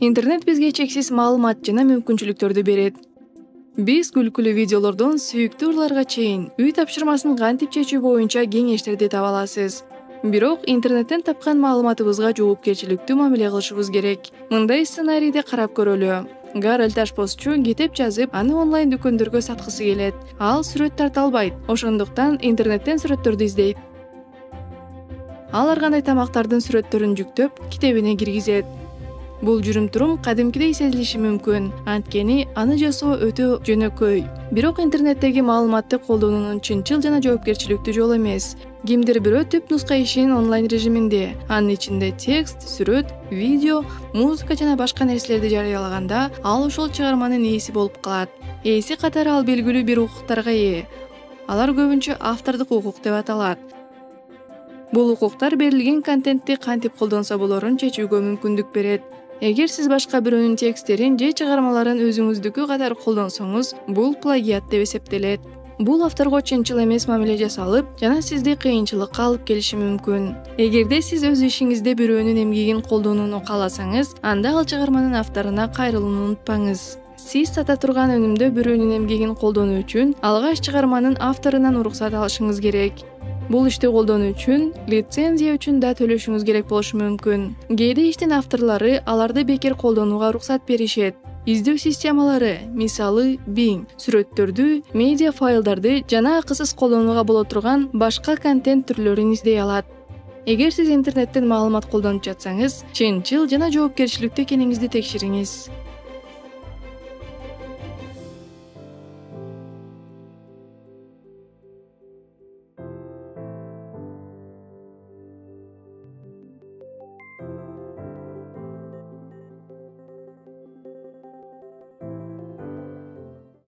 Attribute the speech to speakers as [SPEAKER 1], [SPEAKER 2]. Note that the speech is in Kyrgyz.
[SPEAKER 1] Интернет бизге чексиз маалымат жана мүмкүнчүлүктөрдү берет. Биз күлкүлүү видеолордон сүйүктүү ырларга чейин үй тапшырмасын кантип чечүү боюнча кеңештерди таба аласыз. Бирок интернеттен тапкан маалыматыбызга жоопкерчиликтүү мамиле кылышыбыз керек. Мындай сценарийди карап көрөлү. Гарольд Ашпозчу китеп жазып, аны онлайн дүкөндөргө саткысы келет. Ал сүрөт тарта албайт, ошондуктан интернеттен сүрөттөрдү издейт. Ал ар кандай тамактардын сүрөттөрүн жүктөп, китебине киргизет. Бул жүрүм-турум кадимкидей сезилиши мүмкүн, анткени аны жасоо өтө жөнөкөй. Бирок интернеттеги маалыматты колдонуунун чынчыл жана жоопкерчиликтүү жолу эмес. Кимдир бирөө түп нуска ишин онлайн режиминде, анын ичинде текст, сүрөт, видео, музыка жана башка нерселерди жарыялаганда, ал ошол чыгарманын ээси болуп калат. Ээси катары ал белгилүү бир укуктарга ээ. Алар көбүнчө автордук укук деп аталат. Бул укуктар берилген контентти кантип колдонсо болорун чечүүгө мүмкүндүк берет. Эгер сиз башка бирөөнүн тексттерин же чыгармаларын өзүңүздүкү катары колдонсоңуз, бул плагиат деп эсептелет. Бул авторго чынчыл эмес мамиле жасалып, жана сизди кыйынчылыкка алып келиши мүмкүн. Эгерде сиз өз ишиңизде бирөөнүн эмгегин колдонууну кааласаңыз, анда ал чыгарманын авторуна кайрылууну унутпаңыз. Сиз сата турган өнүмдө бирөөнүн эмгегин колдонуу үчүн алгач чыгарманын авторунан уруксат алышыңыз керек. Бул ишти колдонуу үчүн лицензия үчүн да төлөшүңүз керек болушу мүмкүн. Кээде иштин авторлору аларды бекер колдонууга уруксат беришет. Издөө системалары, мисалы Bing, сүрөттөрдү, медиа файлдарды жана акысыз колдонууга боло турган башка контент түрлөрүн издей алат. Эгер сиз интернеттен маалымат колдонуп жатсаңыз, чынчыл жана жоопкерчиликтүү экениңизди текшериңиз.